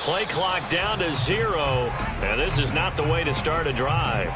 Play clock down to 0, and this is not the way to start a drive.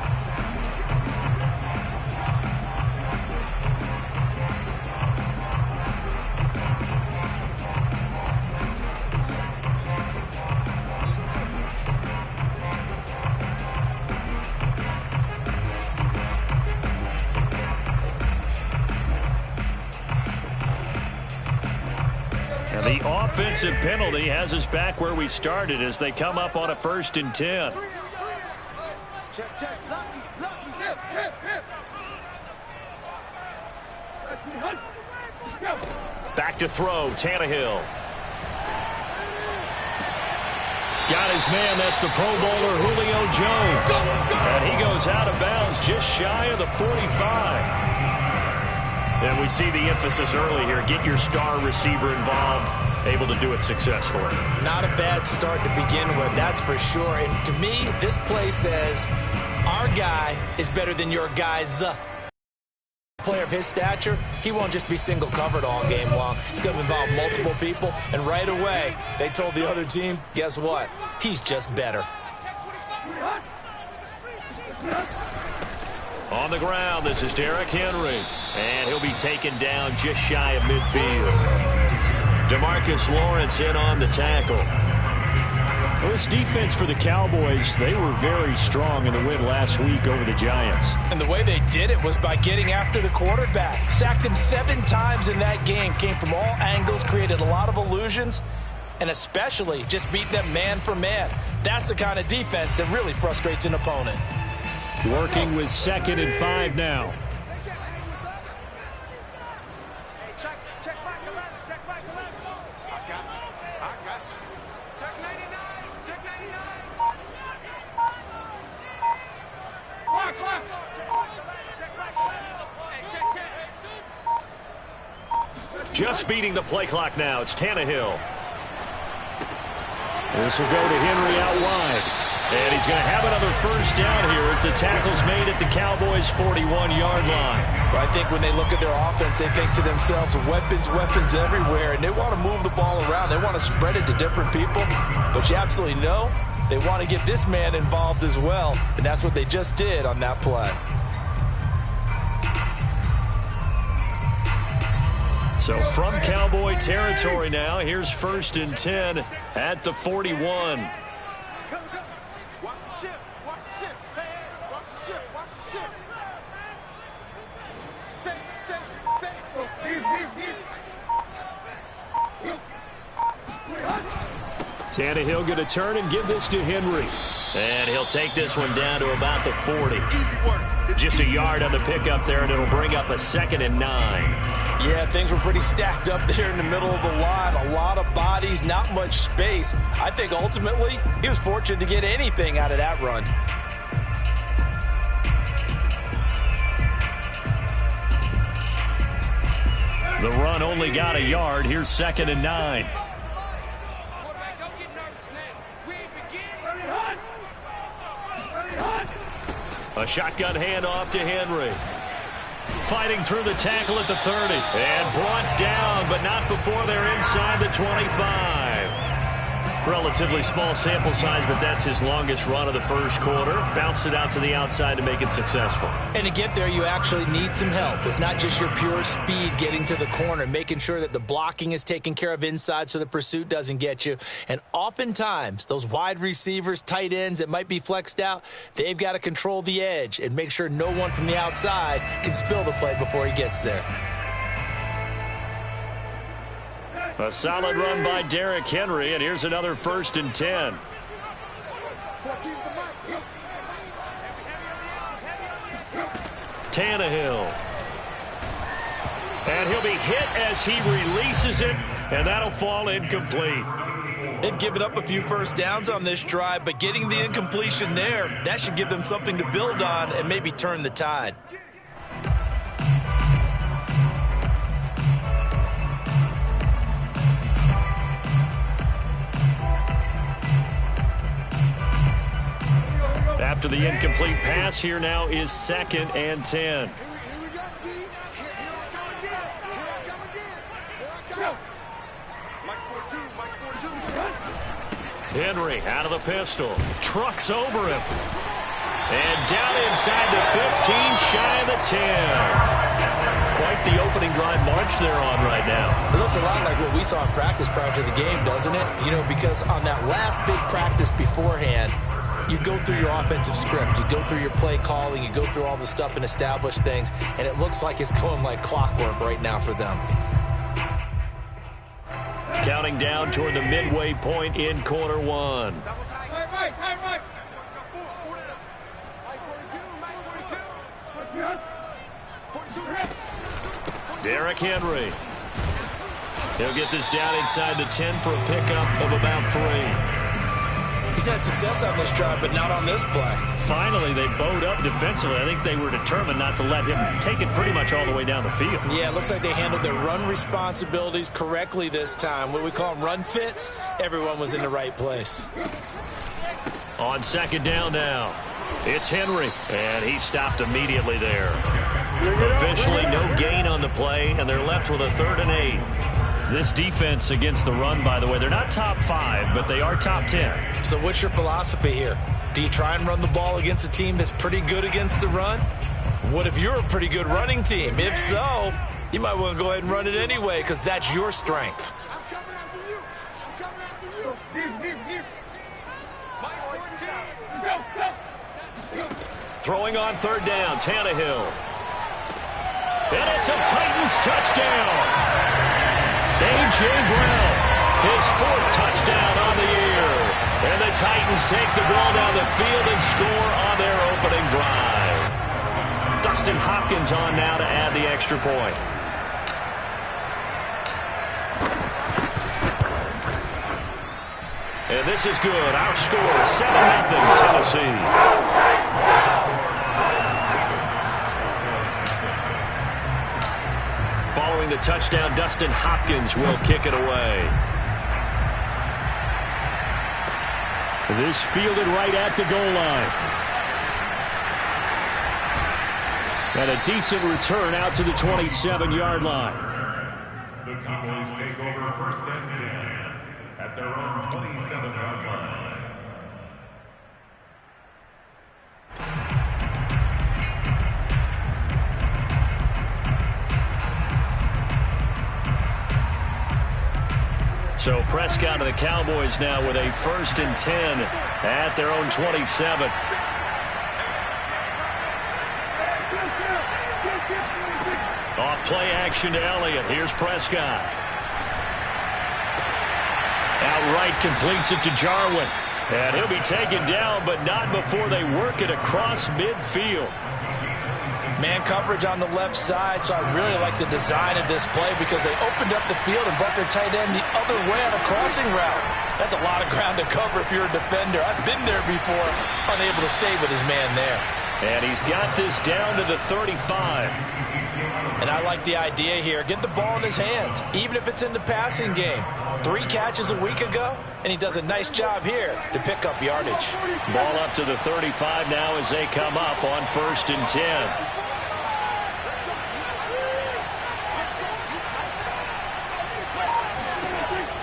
And the offensive penalty has us back where we started as they come up on a 1st and 10. Back to throw, Tannehill. Got his man, that's the Pro Bowler Julio Jones. And he goes out of bounds just shy of the 45. And we see the emphasis early here. Get your star receiver involved, able to do it successfully. Not a bad start to begin with, that's for sure. And to me, this play says our guy is better than your guy's. Player of his stature, he won't just be single covered all game long. He's going to involve multiple people. And right away, they told the other team, guess what? He's just better. On the ground, this is Derrick Henry. And he'll be taken down just shy of midfield. DeMarcus Lawrence in on the tackle. Well, this defense for the Cowboys, they were very strong in the win last week over the Giants. And the way they did it was by getting after the quarterback. Sacked him 7 times in that game. Came from all angles, created a lot of illusions, and especially just beat them man for man. That's the kind of defense that really frustrates an opponent. Working with 2nd and 5 now. Just beating the play clock now. It's Tannehill. This will go to Henry out wide. And he's going to have another 1st down here as the tackle's made at the Cowboys' 41-yard line. Well, I think when they look at their offense, they think to themselves, weapons everywhere, and they want to move the ball around. They want to spread it to different people. But you absolutely know they want to get this man involved as well, and that's what they just did on that play. So from Cowboy territory now, here's 1st and 10 at the 41. Tannehill going to turn and give this to Henry. And he'll take this one down to about the 40. Just a yard on the pickup there, and it'll bring up a 2nd and 9. Yeah, things were pretty stacked up there in the middle of the line. A lot of bodies, not much space. I think ultimately he was fortunate to get anything out of that run. The run only got a yard. Here's 2nd and 9. A shotgun handoff to Henry. Fighting through the tackle at the 30. And brought down, but not before they're inside the 25. Relatively small sample size, but that's his longest run of the 1st quarter. Bounced it out to the outside to make it successful. And to get there, you actually need some help. It's not just your pure speed getting to the corner, making sure that the blocking is taken care of inside so the pursuit doesn't get you. And oftentimes, those wide receivers, tight ends that might be flexed out, they've got to control the edge and make sure no one from the outside can spill the play before he gets there. A solid run by Derrick Henry, and here's another 1st and 10. Tannehill. And he'll be hit as he releases it, and that'll fall incomplete. They've given up a few 1st downs on this drive, but getting the incompletion there, that should give them something to build on and maybe turn the tide. After the incomplete pass, here now is 2nd and 10. Henry out of the pistol. Trucks over him. And down inside the 15, shy of the 10. Quite the opening drive march they're on right now. It looks a lot like what we saw in practice prior to the game, doesn't it? You know, because on that last big practice beforehand, you go through your offensive script. You go through your play calling. You go through all the stuff and establish things. And it looks like it's going like clockwork right now for them. Counting down toward the midway point in quarter one. Derrick Henry. He'll get this down inside the 10 for a pickup of about 3. He's had success on this drive, but not on this play. Finally, they bowed up defensively. I think they were determined not to let him take it pretty much all the way down the field. Yeah, it looks like they handled their run responsibilities correctly this time. What we call them run fits, everyone was in the right place. On second down now, it's Henry, and he stopped immediately there. Officially no gain on the play, and they're left with a 3rd and 8. This defense against the run, by the way, they're not top 5, but they are top 10. So what's your philosophy here? Do you try and run the ball against a team that's pretty good against the run? What if you're a pretty good running team? If so, you might want to go ahead and run it anyway because that's your strength. I'm coming after you. I'm coming after you. Throwing on 3rd down, Tannehill. And it's a Titans touchdown. A.J. Brown, his 4th touchdown on the year. And the Titans take the ball down the field and score on their opening drive. Dustin Hopkins on now to add the extra point. And this is good. Our score, 7-0 Tennessee. Following the touchdown, Dustin Hopkins will kick it away. This fielded right at the goal line. And a decent return out to the 27-yard line. The Cowboys take over 1st and 10 at their own 27-yard line. So Prescott and the Cowboys now with a 1st and 10 at their own 27. Off play action to Elliott. Here's Prescott. Outright completes it to Jarwin. And he'll be taken down, but not before they work it across midfield. Man coverage on the left side, so I really like the design of this play because they opened up the field and brought their tight end the other way on a crossing route. That's a lot of ground to cover if you're a defender. I've been there before, unable to stay with his man there. And he's got this down to the 35. And I like the idea here. Get the ball in his hands, even if it's in the passing game. 3 catches a week ago, and he does a nice job here to pick up yardage. Ball up to the 35 now as they come up on 1st and 10.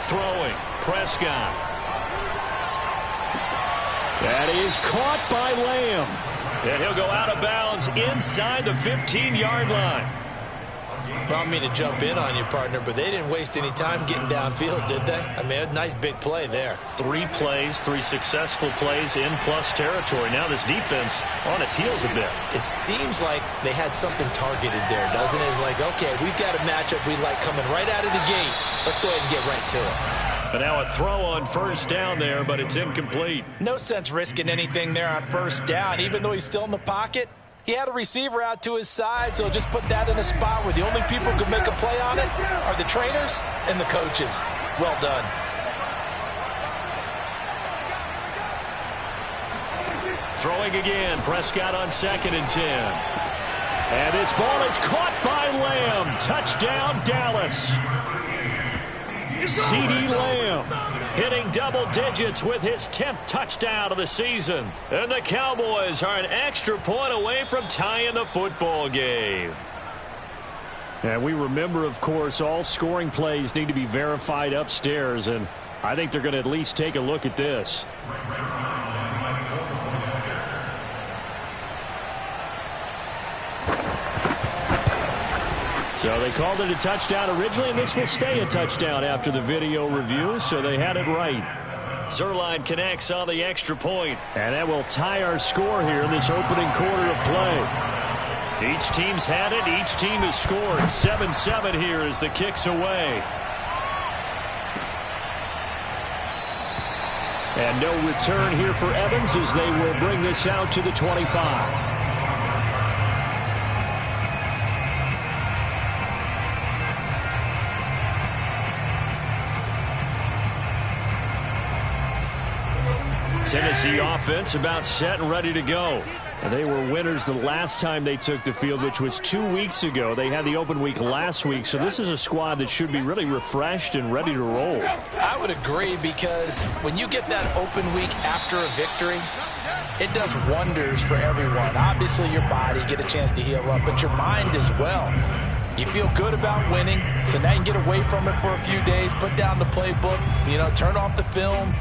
Throwing, Prescott. That is caught by Lamb. And he'll go out of bounds inside the 15-yard line. I don't mean to jump in on you, partner, but they didn't waste any time getting downfield, did they? I mean, a nice big play there. 3 plays, 3 successful plays in plus territory. Now this defense on its heels a bit. It seems like they had something targeted there, doesn't it? It's like, okay, we've got a matchup we like coming right out of the gate. Let's go ahead and get right to it. But now a throw on 1st down there, but it's incomplete. No sense risking anything there on 1st down, even though he's still in the pocket. He had a receiver out to his side, so just put that in a spot where the only people who can make a play on it are the trainers and the coaches. Well done. Throwing again, Prescott on 2nd and 10. And this ball is caught by Lamb. Touchdown, Dallas. CeeDee Lamb hitting double digits with his 10th touchdown of the season. And the Cowboys are an extra point away from tying the football game. And we remember, of course, all scoring plays need to be verified upstairs. And I think they're going to at least take a look at this. So they called it a touchdown originally, and this will stay a touchdown after the video review, so they had it right. Zerline connects on the extra point, and that will tie our score here in this opening quarter of play. Each team's had it. Each team has scored. 7-7 here as the kick's away. And no return here for Evans as they will bring this out to the 25. Tennessee offense about set and ready to go. And they were winners the last time they took the field, which was 2 weeks ago. They had the open week last week, so this is a squad that should be really refreshed and ready to roll. I would agree, because when you get that open week after a victory, it does wonders for everyone. Obviously, your body, get a chance to heal up, but your mind as well. You feel good about winning, so now you can get away from it for a few days, put down the playbook, turn off the film.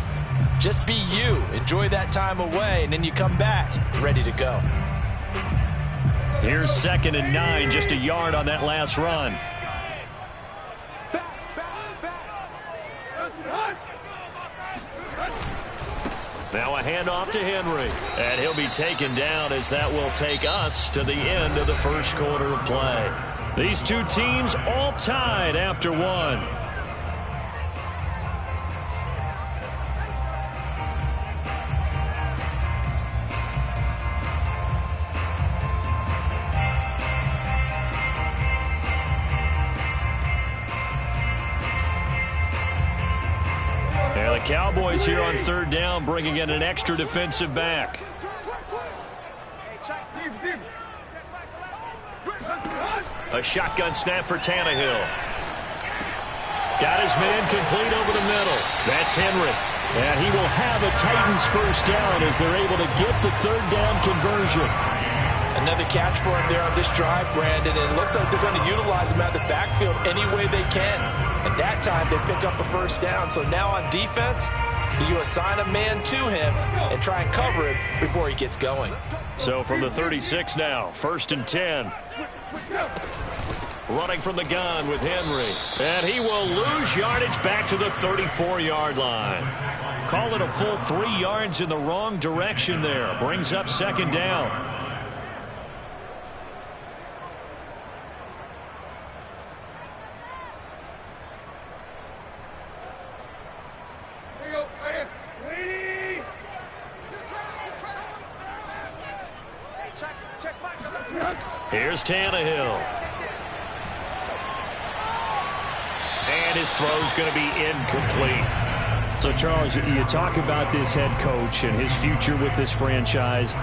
Just be you. Enjoy that time away, and then you come back ready to go. Here's 2nd and 9, just a yard on that last run. Now a handoff to Henry, and he'll be taken down as that will take us to the end of the first quarter of play. These two teams all tied after one. Cowboys here on 3rd down, bringing in an extra defensive back. A shotgun snap for Tannehill. Got his man complete over the middle. That's Henry. And he will have a Titans first down as they're able to get the 3rd down conversion. Another catch for him there on this drive, Brandon. And it looks like they're going to utilize him out of the backfield any way they can. And that time they pick up a first down. So now on defense, do you assign a man to him and try and cover it before he gets going? So from the 36 now, 1st and 10. Running from the gun with Henry. And he will lose yardage back to the 34-yard line. Call it a full 3 yards in the wrong direction there. Brings up 2nd down. Here's Tannehill. And his throw's going to be incomplete. So, Charles, you talk about this head coach and his future with this franchise.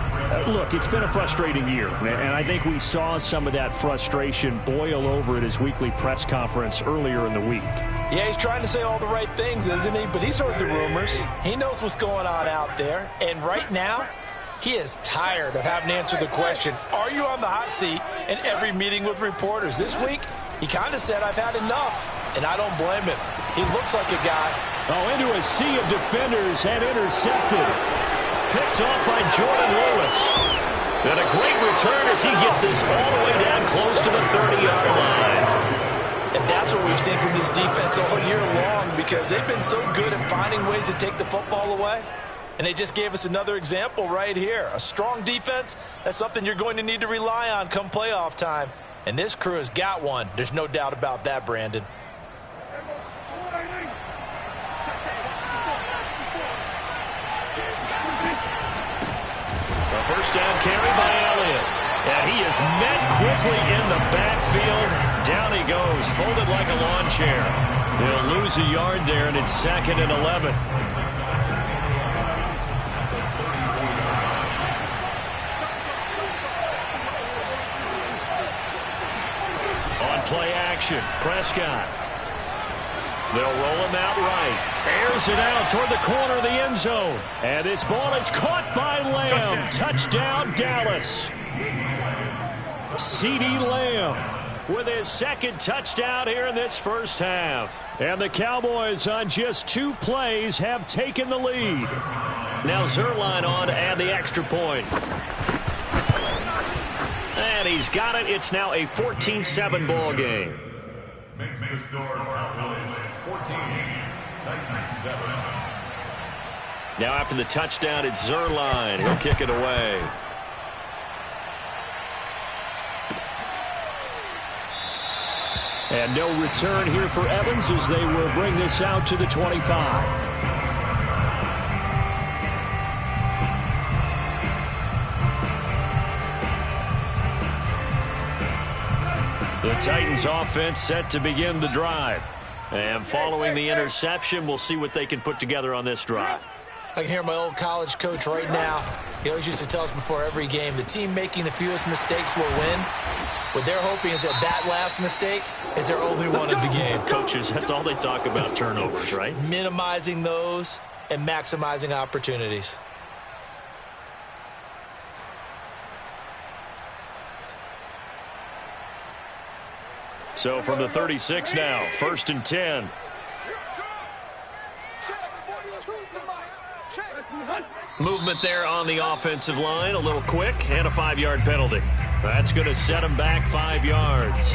Look, it's been a frustrating year, and I think we saw some of that frustration boil over at his weekly press conference earlier in the week. Yeah, he's trying to say all the right things, isn't he? But he's heard the rumors. He knows what's going on out there. And right now, he is tired of having to answer the question, are you on the hot seat, in every meeting with reporters. This week, he kind of said, I've had enough, and I don't blame him. He looks like a guy. Oh, into a sea of defenders and intercepted. Picked off by Jordan Lewis. And a great return as he gets this all the way down close to the 30-yard line. And that's what we've seen from this defense all year long, because they've been so good at finding ways to take the football away. And they just gave us another example right here. A strong defense, that's something you're going to need to rely on come playoff time. And this crew has got one. There's no doubt about that, Brandon. A first down carry by Elliott. And he is met quickly in the backfield. Down he goes, folded like a lawn chair. They'll lose a yard there, and it's 2nd and 11. Play action. Prescott. They'll roll him out right. Airs it out toward the corner of the end zone. And this ball is caught by Lamb. Touchdown, Dallas. CeeDee Lamb with his second touchdown here in this first half. And the Cowboys on just 2 plays have taken the lead. Now Zerline on to add the extra point. And he's got it. It's now a 14-7 ball game. Makes the score Cowboys 14, Titans 7. Now after the touchdown, it's Zerline. He'll kick it away. And no return here for Evans as they will bring this out to the 25. The Titans offense set to begin the drive. And following the interception, we'll see what they can put together on this drive. I can hear my old college coach right now. He always used to tell us before every game, the team making the fewest mistakes will win. What they're hoping is that last mistake is their only one of the game. Coaches, that's all they talk about, turnovers, right? Minimizing those and maximizing opportunities. So from the 36 now, 1st and 10. Movement there on the offensive line, a little quick, and a 5-yard penalty. That's going to set him back 5 yards.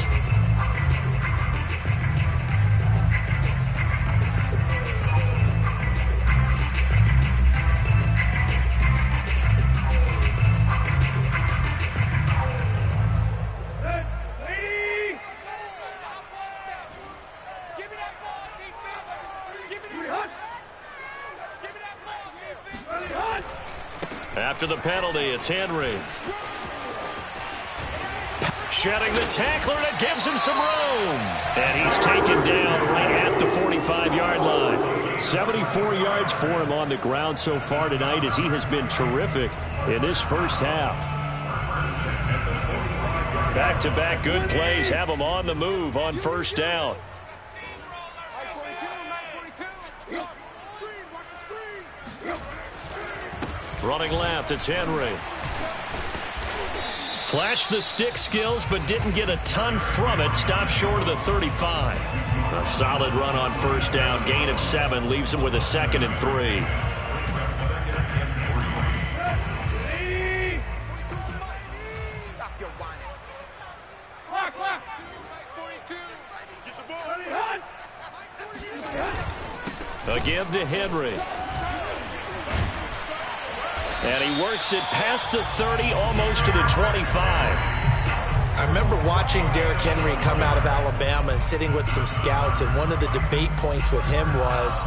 After the penalty, it's Henry. Shedding the tackler, and it gives him some room. And he's taken down right at the 45-yard line. 74 yards for him on the ground so far tonight as he has been terrific in this first half. Back-to-back good plays have him on the move on first down. Running left, it's Henry. Flashed the stick skills, but didn't get a ton from it. Stopped short of the 35. A solid run on first down. Gain of 7 leaves him with a 2nd and 3. Stop your whining. Again to Henry. And he works it past the 30, almost to the 25. I remember watching Derrick Henry come out of Alabama and sitting with some scouts, and one of the debate points with him was,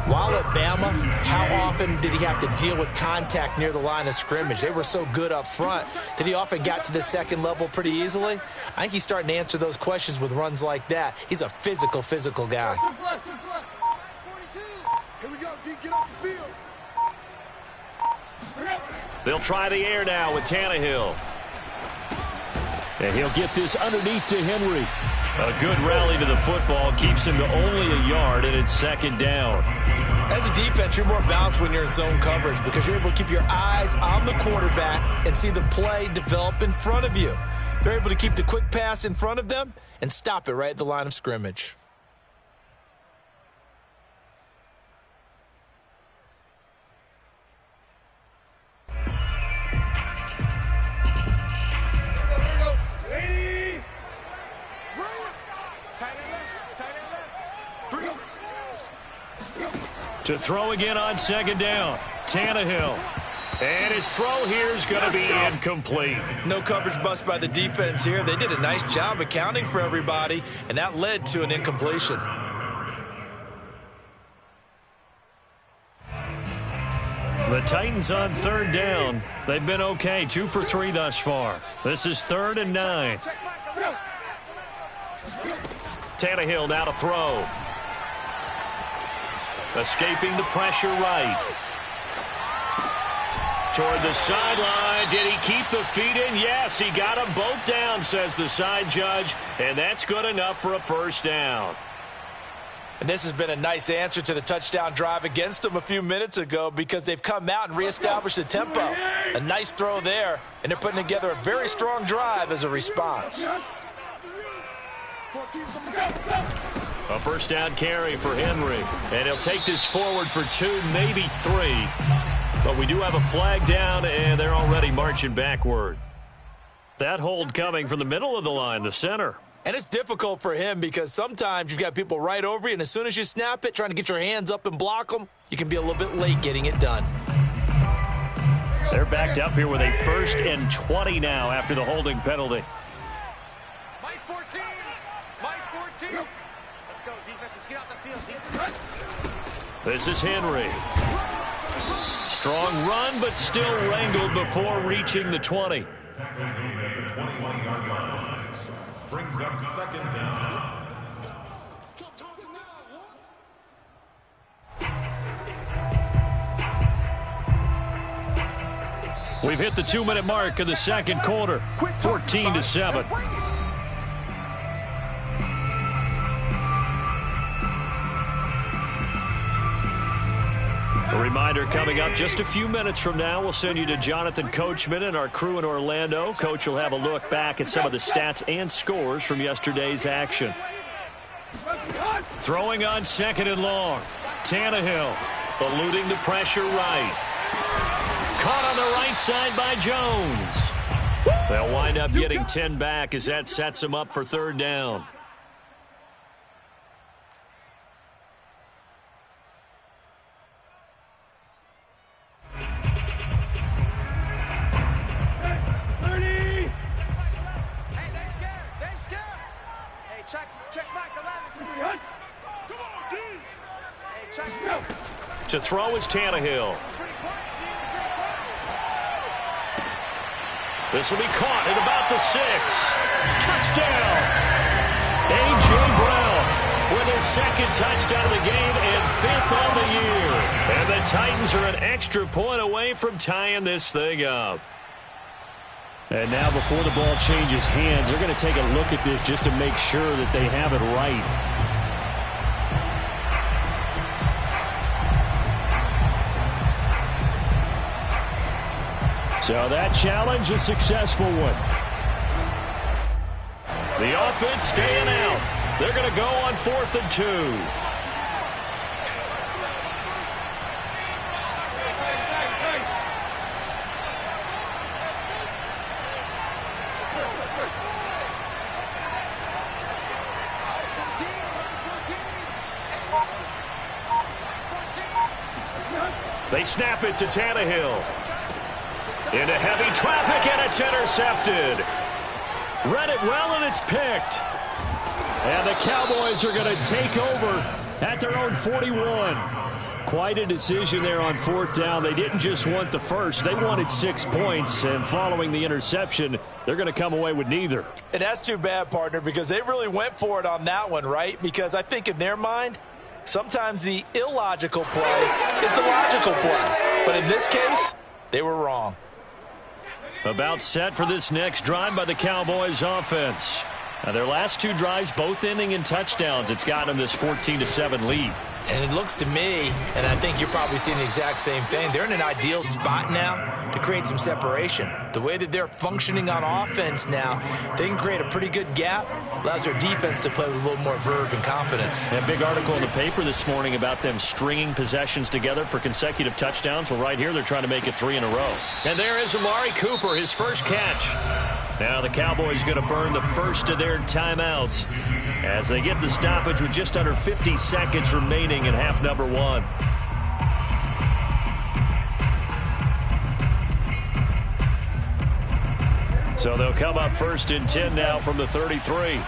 while at Bama, how often did he have to deal with contact near the line of scrimmage? They were so good up front that he often got to the second level pretty easily. I think he's starting to answer those questions with runs like that. He's a physical guy. Here we go, D. Get off the field. They'll try the air now with Tannehill. And he'll get this underneath to Henry. A good rally to the football keeps him to only a yard, and it's 2nd down. As a defense, you're more balanced when you're in zone coverage because you're able to keep your eyes on the quarterback and see the play develop in front of you. They're able to keep the quick pass in front of them and stop it right at the line of scrimmage. To throw again on 2nd down. Tannehill. And his throw here is going to be incomplete. No coverage bust by the defense here. They did a nice job accounting for everybody, and that led to an incompletion. The Titans on 3rd down. They've been okay, 2 for 3 thus far. This is 3rd and 9. Tannehill now to throw. Escaping the pressure right. Toward the sideline. Did he keep the feet in? Yes, he got them both down, says the side judge. And that's good enough for a first down. And this has been a nice answer to the touchdown drive against them a few minutes ago because they've come out and reestablished the tempo. A nice throw there, and they're putting together a very strong drive as a response. A first down carry for Henry. And he'll take this forward for 2, maybe 3. But we do have a flag down, and they're already marching backward. That hold coming from the middle of the line, the center. And it's difficult for him because sometimes you've got people right over you, and as soon as you snap it, trying to get your hands up and block them, you can be a little bit late getting it done. They're backed up here with a 1st and 20 now after the holding penalty. Mike 14. Mike 14. Let's go, defense. Let's get out the field. This is Henry. Strong run, but still wrangled before reaching the 20. Tackle made at the 21-yard line. Brings up 2nd down. We've hit the 2-minute mark of the second quarter. 14-7. A reminder coming up just a few minutes from now. We'll send you to Jonathan Coachman and our crew in Orlando. Coach will have a look back at some of the stats and scores from yesterday's action. Throwing on 2nd and long. Tannehill eluding the pressure right. Caught on the right side by Jones. They'll wind up getting 10 back as that sets them up for 3rd down. To throw is Tannehill. This will be caught at about the 6. Touchdown! A.J. Brown with his 2nd touchdown of the game and 5th on the year. And the Titans are an extra point away from tying this thing up. And now before the ball changes hands, they're going to take a look at this just to make sure that they have it right. So that challenge, a successful one. The offense staying out. They're going to go on 4th and 2. They snap it to Tannehill. Into heavy traffic, and it's intercepted. Read it well, and it's picked. And the Cowboys are going to take over at their own 41. Quite a decision there on 4th down. They didn't just want the first. They wanted 6 points, and following the interception, they're going to come away with neither. And that's too bad, partner, because they really went for it on that one, right? Because I think in their mind, sometimes the illogical play is the logical play. But in this case, they were wrong. About set for this next drive by the Cowboys offense. Now their last 2 drives both ending in touchdowns. It's gotten them this 14-7 lead. And it looks to me, and I think you're probably seeing the exact same thing, they're in an ideal spot now to create some separation. The way that they're functioning on offense now, they can create a pretty good gap, allows their defense to play with a little more verve and confidence. A big article in the paper this morning about them stringing possessions together for consecutive touchdowns. Well, right here, they're trying to make it 3 in a row. And there is Amari Cooper, his first catch. Now the Cowboys going to burn the first of their timeouts as they get the stoppage with just under 50 seconds remaining in half number 1. So they'll come up 1st and 10 now from the 33.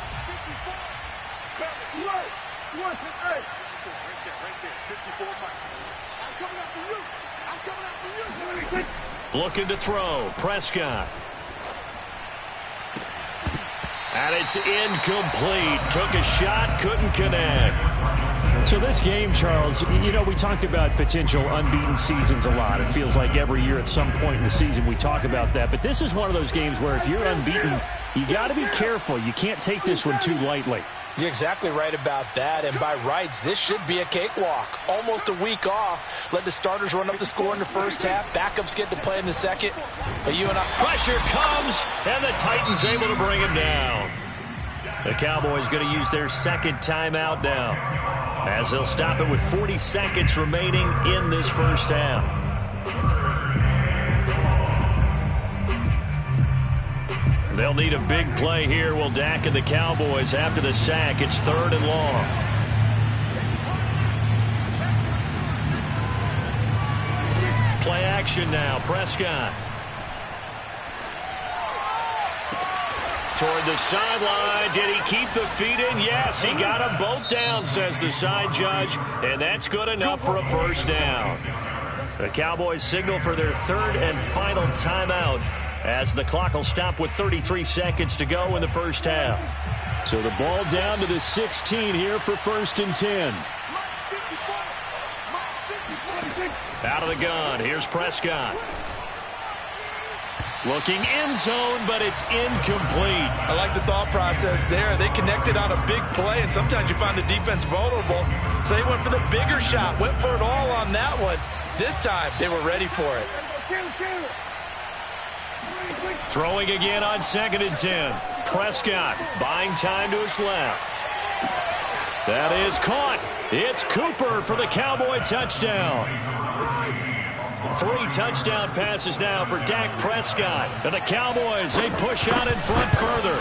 Looking to throw. Prescott. And it's incomplete. Took a shot, couldn't connect. So this game, Charles, you know, we talked about potential unbeaten seasons a lot. It feels like every year at some point in the season we talk about that. But this is one of those games where if you're unbeaten, you got to be careful. You can't take this one too lightly. You're exactly right about that, and by rights, this should be a cakewalk. Almost a week off. Let the starters run up the score in the first half. Backups get to play in the second. But Pressure comes, and the Titans able to bring him down. The Cowboys going to use their second timeout now, as they'll stop it with 40 seconds remaining in this first half. They'll need a big play here. Will Dak and the Cowboys after the sack. It's 3rd and long. Play action now. Prescott. Toward the sideline. Did he keep the feet in? Yes, he got them both down, says the side judge. And that's good enough for a first down. The Cowboys signal for their 3rd and final timeout, as the clock will stop with 33 seconds to go in the first half. So the ball down to the 16 here for 1st and 10. Out of the gun. Here's Prescott. Looking end zone, but it's incomplete. I like the thought process there. They connected on a big play, and sometimes you find the defense vulnerable. So they went for the bigger shot, went for it all on that one. This time, they were ready for it. Throwing again on 2nd and 10. Prescott buying time to his left. That is caught. It's Cooper for the Cowboy touchdown. 3 touchdown passes now for Dak Prescott. And the Cowboys, they push out in front further.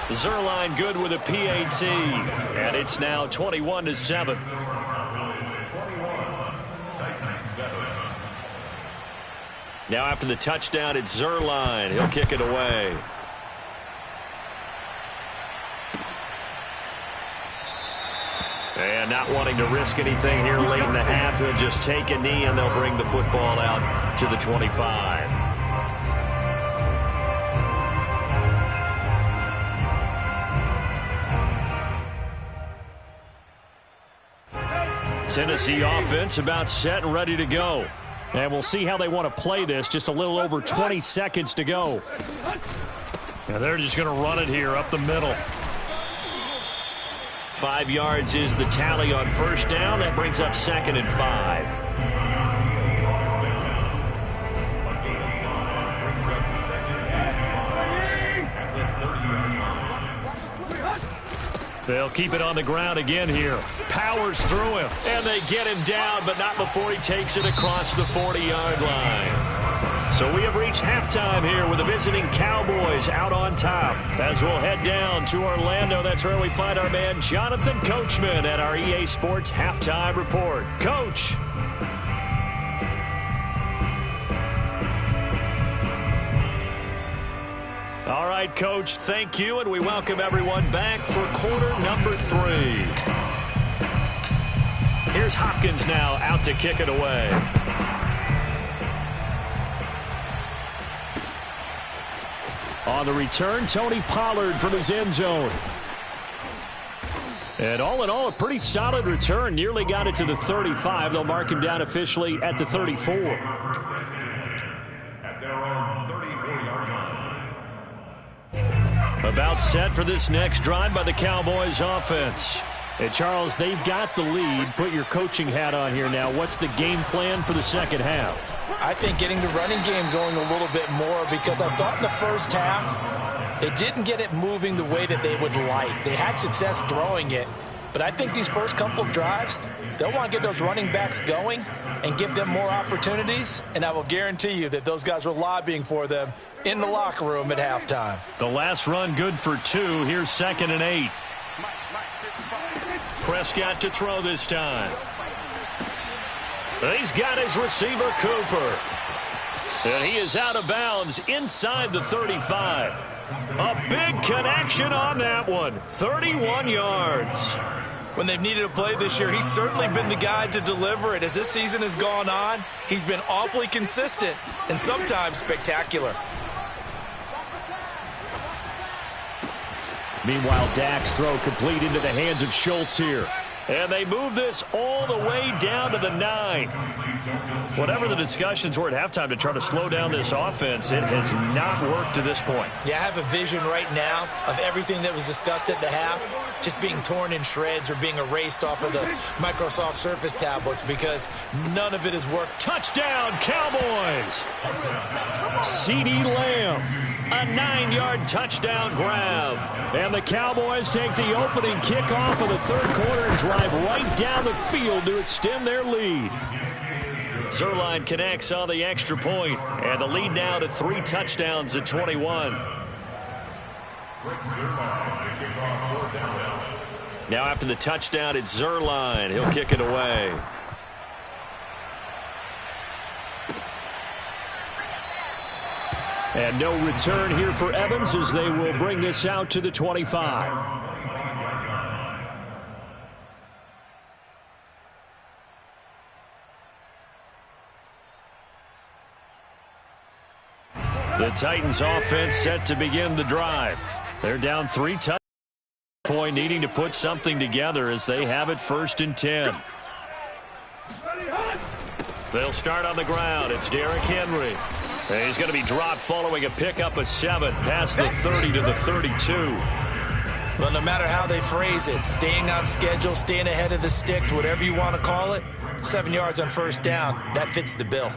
Zerline good with a PAT. And it's now 21-7. Now after the touchdown, it's Zerline. He'll kick it away. And not wanting to risk anything here late in the half, he'll just take a knee and they'll bring the football out to the 25. Tennessee offense about set and ready to go. And we'll see how they want to play this. Just a little over 20 seconds to go. And they're just going to run it here up the middle. 5 yards is the tally on first down. That brings up 2nd and 5. They'll keep it on the ground again here. Powers through him. And they get him down, but not before he takes it across the 40-yard line. So we have reached halftime here with the visiting Cowboys out on top. As we'll head down to Orlando, that's where we find our man Jonathan Coachman at our EA Sports Halftime Report. Coach. All right, Coach, thank you, and we welcome everyone back for quarter number 3. Here's Hopkins now out to kick it away. On the return, Tony Pollard from his end zone. And all in all, a pretty solid return. Nearly got it to the 35. They'll mark him down officially at the 34. At their own 34-yard line. About set for this next drive by the Cowboys offense. And Charles, they've got the lead. Put your coaching hat on here now. What's the game plan for the second half? I think getting the running game going a little bit more, because I thought in the first half they didn't get it moving the way that they would like. They had success throwing it, but I think these first couple of drives, they'll want to get those running backs going and give them more opportunities, and I will guarantee you that those guys were lobbying for them in the locker room at halftime. The last run good for 2. Here's 2nd and 8. Prescott to throw this time. He's got his receiver, Cooper. And he is out of bounds inside the 35. A big connection on that one. 31 yards. When they've needed a play this year, he's certainly been the guy to deliver it. As this season has gone on, he's been awfully consistent and sometimes spectacular. Meanwhile, Dak's throw complete into the hands of Schultz here. And they move this all the way down to the 9. Whatever the discussions were at halftime to try to slow down this offense, it has not worked to this point. Yeah, I have a vision right now of everything that was discussed at the half just being torn in shreds or being erased off of the Microsoft Surface tablets, because none of it has worked. Touchdown, Cowboys! CeeDee Lamb. A 9-yard touchdown grab. And the Cowboys take the opening kickoff of the third quarter and drive right down the field to extend their lead. Zuerlein connects on the extra point, and the lead now to 3 touchdowns at 21. Now after the touchdown, it's Zuerlein. He'll kick it away. And no return here for Evans as they will bring this out to the 25. The Titans offense set to begin the drive. They're down 3 touchdowns. Point needing to put something together as they have it 1st and 10. They'll start on the ground. It's Derrick Henry. And he's going to be dropped following a pickup of 7 past the 30 to the 32. Well, no matter how they phrase it, staying on schedule, staying ahead of the sticks, whatever you want to call it, 7 yards on 1st down, that fits the bill.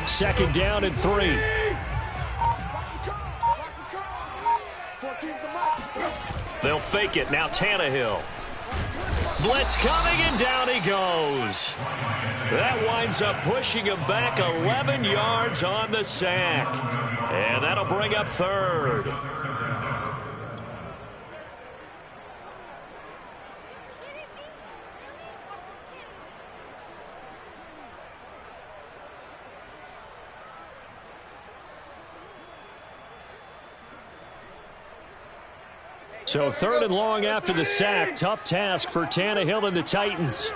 Second down and 3. They'll fake it. Now Tannehill. Blitz coming, and down he goes. That winds up pushing him back 11 yards on the sack. And that'll bring up 3rd. So 3rd and long after the sack. Tough task for Tannehill and the Titans. Hey,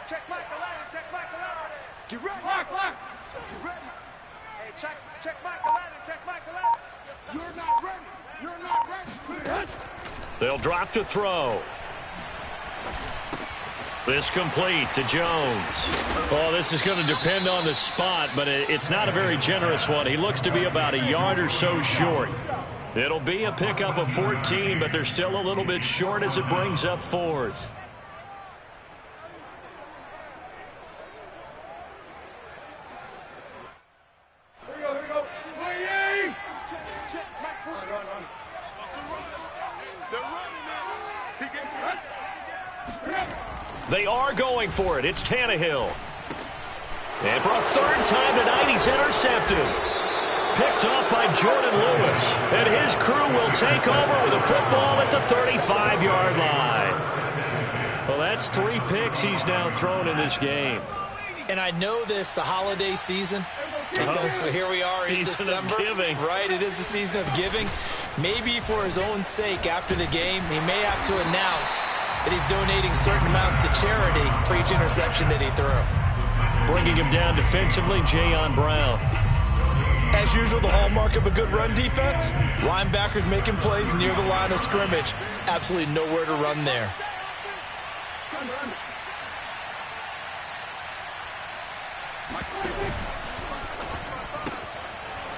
check Mike Aladdin, check Mike Aladdin. Get ready. Mark. Get ready. Hey, check Mike Aladdin, check Mike Aladdin. You're not ready. You're not ready. They'll drop to throw. This complete to Jones. Oh, this is going to depend on the spot, but it's not a very generous one. He looks to be about a yard or so short. It'll be a pickup of 14, but they're still a little bit short as it brings up 4th. Here we go. They are going for it. It's Tannehill. And for a 3rd time tonight, he's intercepted. Picked off by Jordan Lewis. And his crew will take over with a football at the 35-yard line. Well, that's 3 picks he's now thrown in this game. And I know this, the holiday season, because here we are in December. Season of giving. Right, it is the season of giving. Maybe for his own sake after the game, he may have to announce that he's donating certain amounts to charity for each interception that he threw. Bringing him down defensively, Jayon Brown. As usual, the hallmark of a good run defense, linebackers making plays near the line of scrimmage. Absolutely nowhere to run there.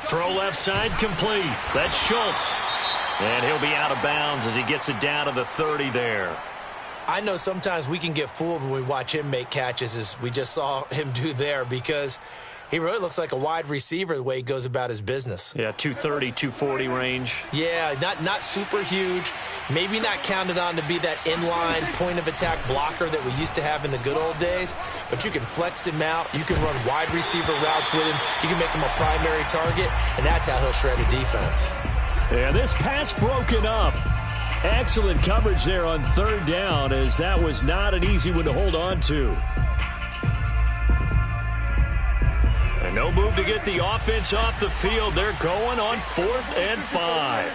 Throw left side complete. That's Schultz. And he'll be out of bounds as he gets it down to the 30 there. I know sometimes we can get fooled when we watch him make catches, as we just saw him do there, because he really looks like a wide receiver the way he goes about his business. Yeah, 230, 240 range. Yeah, not super huge. Maybe not counted on to be that inline point-of-attack blocker that we used to have in the good old days. But you can flex him out. You can run wide receiver routes with him. You can make him a primary target, and that's how he'll shred a defense. And this pass broken up. Excellent coverage there on 3rd down, as that was not an easy one to hold on to. And no move to get the offense off the field. They're going on 4th and 5.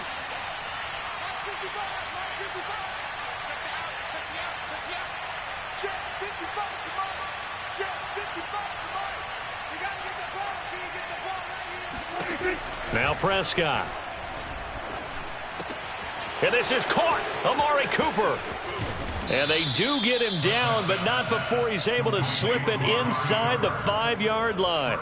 Now Prescott. And this is caught. Amari Cooper. And they do get him down, but not before he's able to slip it inside the 5-yard line.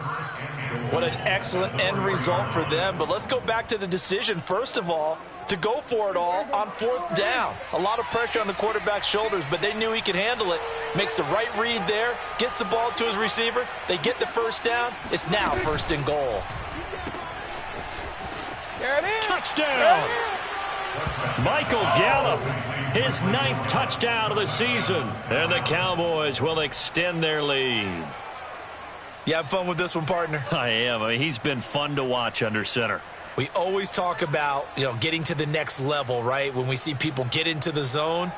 What an excellent end result for them. But let's go back to the decision, first of all, to go for it all on 4th down. A lot of pressure on the quarterback's shoulders, but they knew he could handle it. Makes the right read there, gets the ball to his receiver. They get the first down. It's now 1st and goal. There it is. Touchdown! Michael Gallup, his 9th touchdown of the season. And the Cowboys will extend their lead. You have fun with this one, partner? I am. I mean, he's been fun to watch under center. We always talk about, getting to the next level, right? When we see people get into the zone,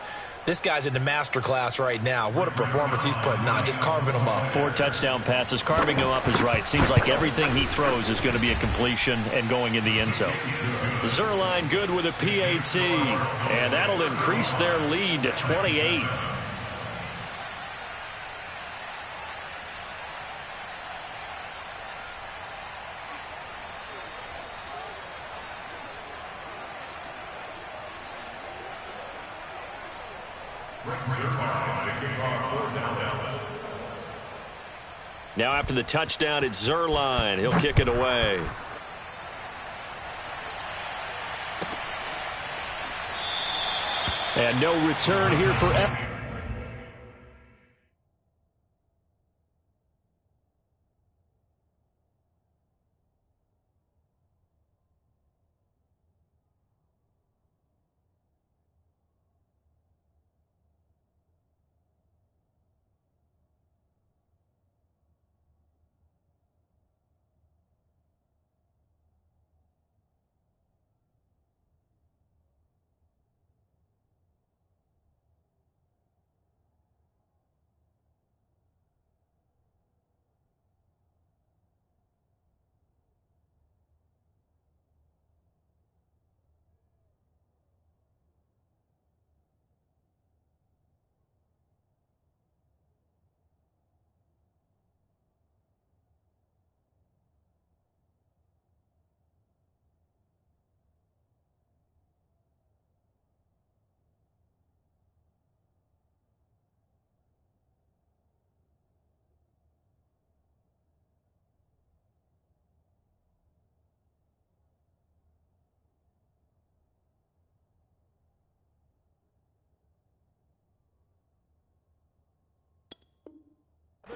this guy's in the master class right now. What a performance he's putting on, just carving them up. 4 touchdown passes. Carving him up is right. Seems like everything he throws is going to be a completion and going in the end zone. Zerline good with a PAT, and that'll increase their lead to 28. Now after the touchdown, it's Zerline. He'll kick it away. And no return here for Evans.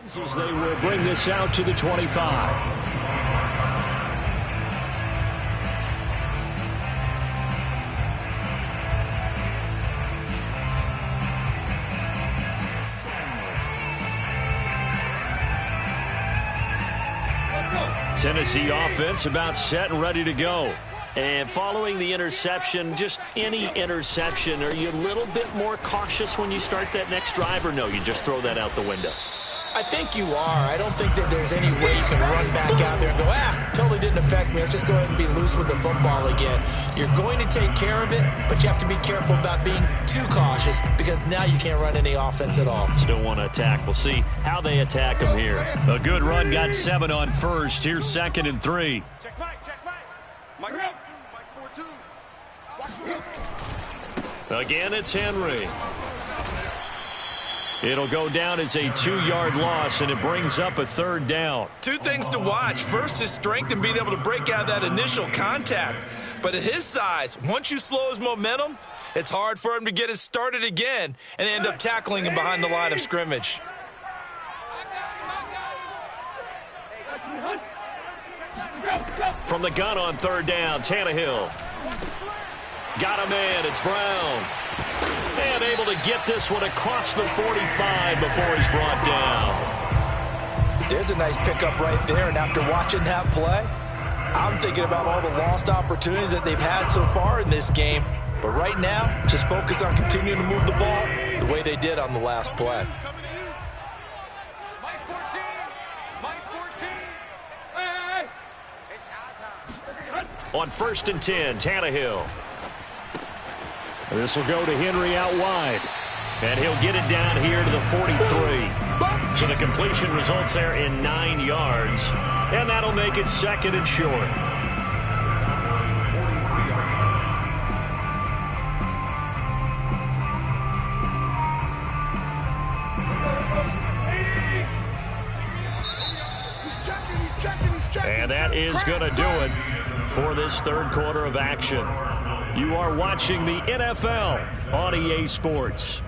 As they will bring this out to the 25. Tennessee offense about set and ready to go. And following the interception, just any interception, are you a little bit more cautious when you start that next drive, or no, you just throw that out the window? I think you are. I don't think that there's any way you can run back out there and go, totally didn't affect me. Let's just go ahead and be loose with the football again. You're going to take care of it, but you have to be careful about being too cautious because now you can't run any offense at all. Still want to attack. We'll see how they attack him here. A good run, got 7 on first. Here's 2nd and 3. Check Mike. Mike 4-2. Again, it's Henry. It'll go down as a 2-yard loss, and it brings up a 3rd down. 2 things to watch. First, his strength and being able to break out that initial contact. But at his size, once you slow his momentum, it's hard for him to get it started again and end up tackling him behind the line of scrimmage. From the gun on 3rd down, Tannehill. Got him in. It's Brown. And able to get this one across the 45 before he's brought down. There's a nice pickup right there, and after watching that play, I'm thinking about all the lost opportunities that they've had so far in this game. But right now, just focus on continuing to move the ball the way they did on the last play. Mike 14. Mike 14. Hey. It's our time. On 1st and 10, Tannehill. This will go to Henry out wide. And he'll get it down here to the 43. So the completion results there in 9 yards. And that'll make it 2nd and short. And that is going to do it for this third quarter of action. You are watching the NFL on EA Sports.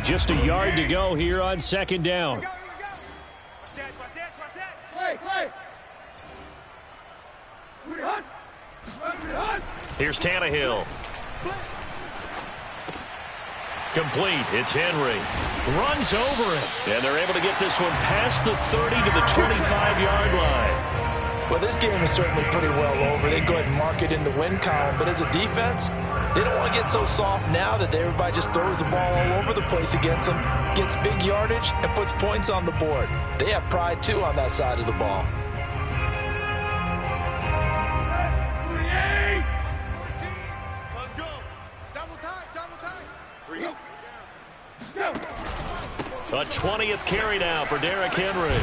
Just a yard to go here on second down. Here's Tannehill. Complete. It's Henry. Runs over it. And they're able to get this one past the 30 to the 25-yard line. Well, this game is certainly pretty well over. They go ahead and mark it in the win column. But as a defense, they don't want to get so soft now that everybody just throws the ball all over the place against them, gets big yardage, and puts points on the board. They have pride, too, on that side of the ball. 14. Let's go. Double time, double time. A 20th carry now for Derrick Henry.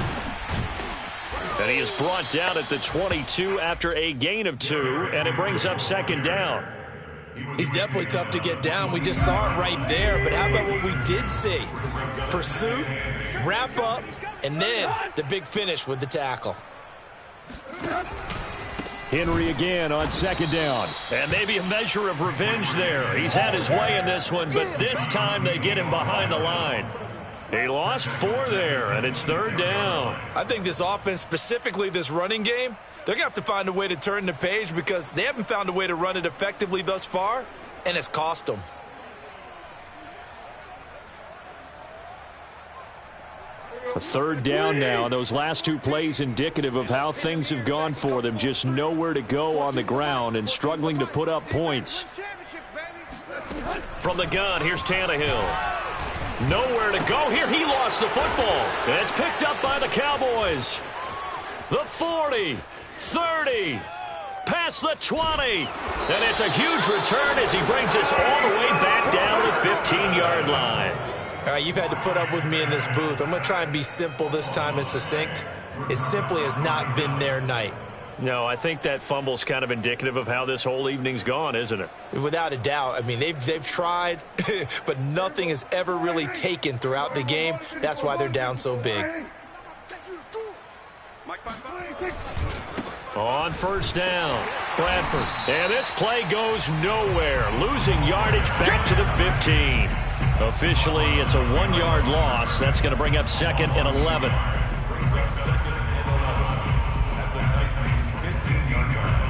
And he is brought down at the 22 after a gain of 2, and it brings up second down. He's definitely tough to get down. We just saw it right there. But how about what we did see? Pursuit, wrap up, and then the big finish with the tackle. Henry again on second down. And maybe a measure of revenge there. He's had his way in this one, but this time they get him behind the line. He lost 4 there, and it's third down. I think this offense, specifically this running game, they're going to have to find a way to turn the page because they haven't found a way to run it effectively thus far, and it's cost them. A third down now, and those last 2 plays indicative of how things have gone for them. Just nowhere to go on the ground and struggling to put up points. From the gun, here's Tannehill. Nowhere to go here. He lost the football. And it's picked up by the Cowboys. The 40, 30, past the 20. And it's a huge return as he brings us all the way back down to the 15-yard line. All right, you've had to put up with me in this booth. I'm going to try and be simple this time and succinct. It simply has not been their night. No, I think that fumble's kind of indicative of how this whole evening's gone, isn't it? Without a doubt. I mean, they've tried, but nothing has ever really taken throughout the game. That's why they're down so big. On first down, Bradford. And this play goes nowhere. Losing yardage back to the 15. Officially, it's a 1-yard loss. That's going to bring up second and 11. Brings up second and 11 at the Titans' 15-yard line.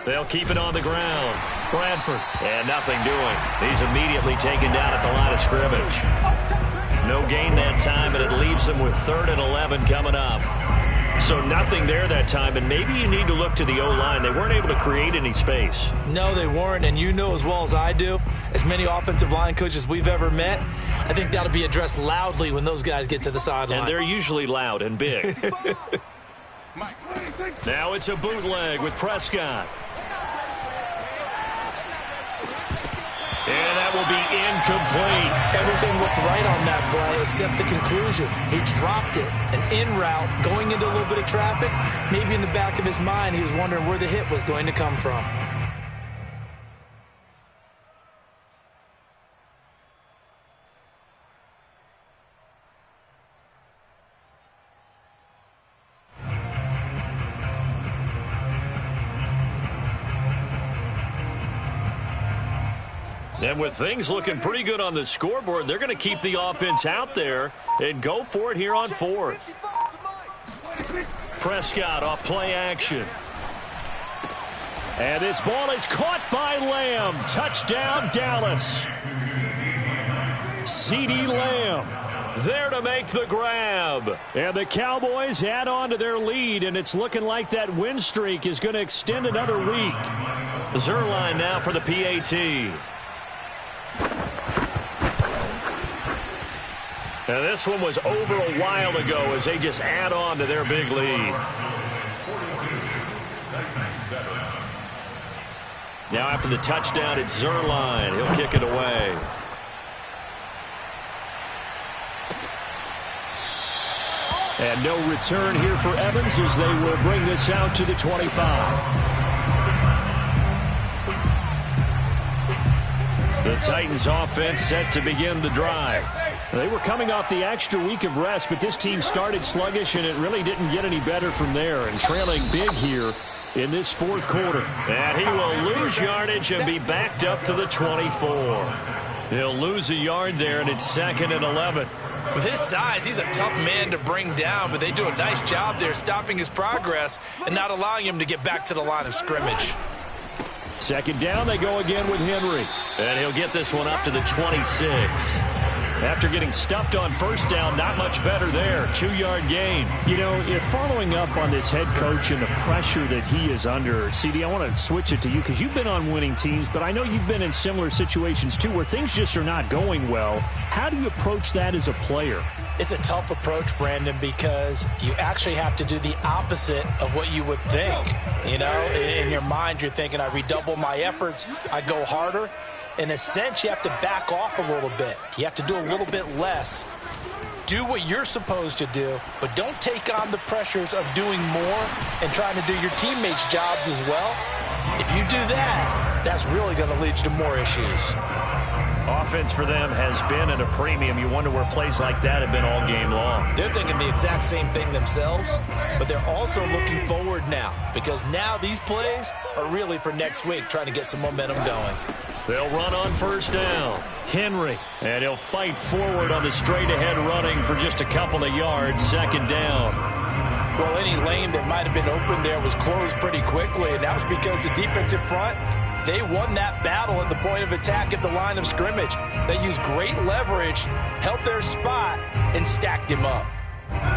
They'll keep it on the ground. Bradford, and nothing doing. He's immediately taken down at the line of scrimmage. No gain that time, and it leaves them with 3rd and 11 coming up. So nothing there that time, and maybe you need to look to the O-line. They weren't able to create any space. No, they weren't, and you know as well as I do, as many offensive line coaches we've ever met, I think that'll be addressed loudly when those guys get to the sideline. And they're usually loud and big. Now it's a bootleg with Prescott. And that will be incomplete. Everything looked right on that play except the conclusion. He dropped it. An in route, going into a little bit of traffic. Maybe in the back of his mind, he was wondering where the hit was going to come from. And with things looking pretty good on the scoreboard, they're going to keep the offense out there and go for it here on 4th. Prescott off play action. And this ball is caught by Lamb. Touchdown, Dallas. CeeDee Lamb there to make the grab. And the Cowboys add on to their lead, and it's looking like that win streak is going to extend another week. Zerline now for the PAT. Now this one was over a while ago as they just add on to their big lead. Now after the touchdown, it's Zuerlein. He'll kick it away. And no return here for Evans as they will bring this out to the 25. The Titans offense set to begin the drive. They were coming off the extra week of rest, but this team started sluggish, and it really didn't get any better from there. And trailing big here in this fourth quarter. And he will lose yardage and be backed up to the 24. He'll lose a yard there, and it's 2nd and 11. With his size, he's a tough man to bring down, but they do a nice job there stopping his progress and not allowing him to get back to the line of scrimmage. 2nd down, they go again with Henry. And he'll get this one up to the 26. After getting stuffed on 1st down, not much better there. 2-yard gain. You know, if following up on this head coach and the pressure that he is under, CD, I want to switch it to you because you've been on winning teams, but I know you've been in similar situations too where things just are not going well. How do you approach that as a player? It's a tough approach, Brandon, because you actually have to do the opposite of what you would think. You know, in your mind, you're thinking, I redouble my efforts, I go harder. In a sense, you have to back off a little bit. You have to do a little bit less. Do what you're supposed to do, but don't take on the pressures of doing more and trying to do your teammates' jobs as well. If you do that, that's really going to lead you to more issues. Offense for them has been at a premium. You wonder where plays like that have been all game long. They're thinking the exact same thing themselves, but they're also looking forward now because now these plays are really for next week, trying to get some momentum going. They'll run on 1st down. Henry. And he'll fight forward on the straight-ahead running for just a couple of yards. 2nd down. Well, any lane that might have been open there was closed pretty quickly, and that was because the defensive front, they won that battle at the point of attack at the line of scrimmage. They used great leverage, held their spot, and stacked him up.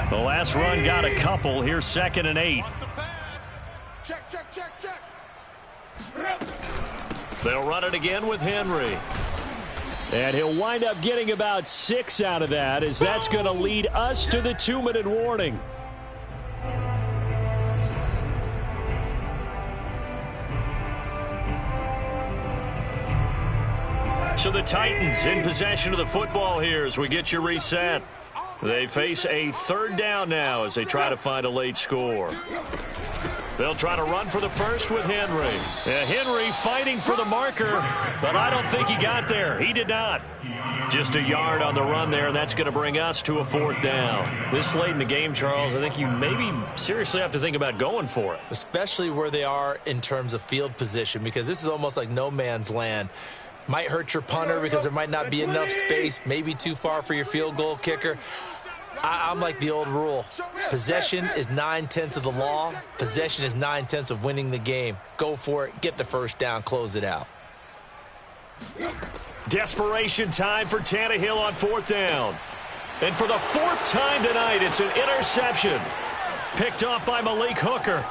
The last run got a couple. Here's 2nd and 8. Check, check, check, check. They'll run it again with Henry. And he'll wind up getting about 6 out of that, as that's going to lead us to the 2-minute warning. So the Titans in possession of the football here as we get you reset. They face a 3rd down now as they try to find a late score. They'll try to run for the first with Henry. Henry fighting for the marker, but I don't think he got there. He did not. Just a yard on the run there, and that's going to bring us to a 4th down. This late in the game, Charles, I think you maybe seriously have to think about going for it. Especially where they are in terms of field position, because this is almost like no man's land. Might hurt your punter because there might not be enough space, maybe too far for your field goal kicker. I'm like the old rule. Possession is 9/10 of the law. Possession is 9/10 of winning the game. Go for it. Get the 1st down. Close it out. Desperation time for Tannehill on 4th down. And for the 4th time tonight, it's an interception. Picked off by Malik Hooker.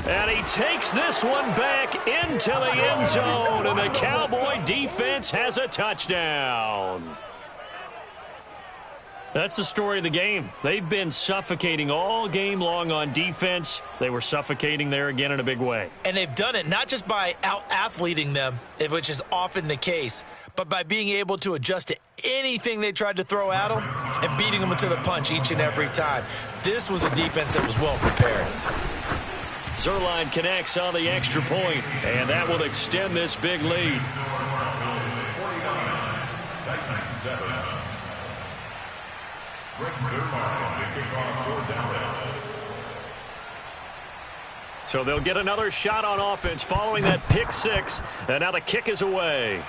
And he takes this one back into the end zone. And the Cowboy defense has a touchdown. That's the story of the game. They've been suffocating all game long on defense. They were suffocating there again in a big way. And they've done it not just by out-athleting them, which is often the case, but by being able to adjust to anything they tried to throw at them and beating them to the punch each and every time. This was a defense that was well prepared. Zuerlein connects on the extra point, and that will extend this big lead. So they'll get another shot on offense following that pick 6, and now the kick is away.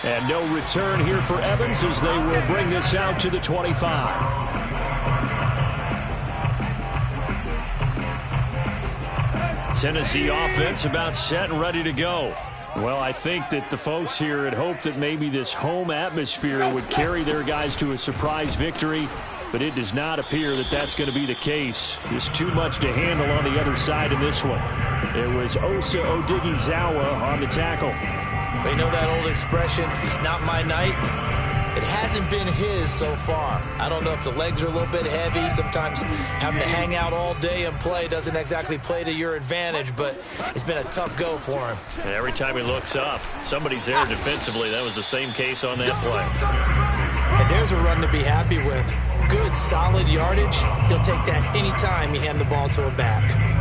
And no return here for Evans as they will bring this out to the 25. Tennessee offense about set and ready to go. Well, I think that the folks here had hoped that maybe this home atmosphere would carry their guys to a surprise victory, but it does not appear that that's going to be the case. Just too much to handle on the other side in this one. It was Osa Odighizuwa on the tackle. You know that old expression, it's not my night? It hasn't been his so far. I don't know if the legs are a little bit heavy. Sometimes having to hang out all day and play doesn't exactly play to your advantage, but it's been a tough go for him. And every time he looks up, somebody's there defensively. That was the same case on that play. And there's a run to be happy with. Good, solid yardage. He'll take that anytime you hand the ball to a back.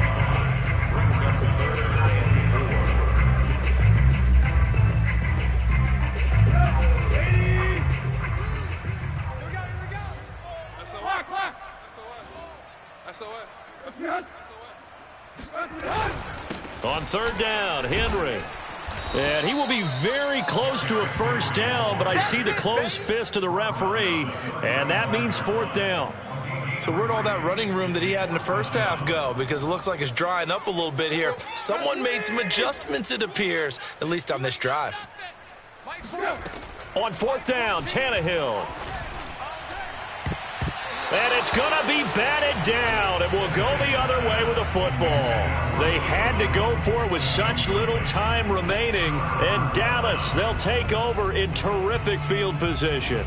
On third down, Henry. And he will be very close to a first down, but I see the closed fist of the referee, and that means fourth down. So where'd all that running room that he had in the first half go? Because it looks like it's drying up a little bit here. Someone made some adjustments, it appears, at least on this drive. On fourth down, Tannehill. And it's going to be batted down. It will go the other way with the football. They had to go for it with such little time remaining. And Dallas, they'll take over in terrific field position.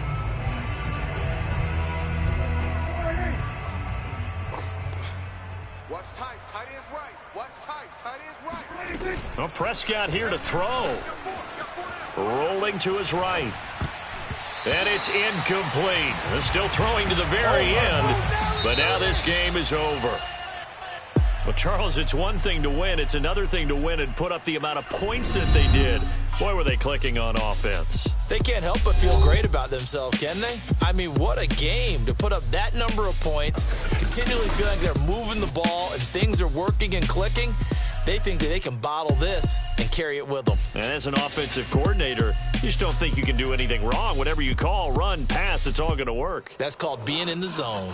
What's tight? Tight is right. What's tight? Tight is right. Well, Prescott here to throw. Rolling to his right. And it's incomplete. They're still throwing to the very end. But now this game is over. Well, Charles, it's one thing to win. It's another thing to win and put up the amount of points that they did. Boy, were they clicking on offense. They can't help but feel great about themselves, can they? I mean, what a game to put up that number of points, continually feel like they're moving the ball and things are working and clicking. They think that they can bottle this and carry it with them. And as an offensive coordinator, you just don't think you can do anything wrong. Whatever you call, run, pass, it's all going to work. That's called being in the zone.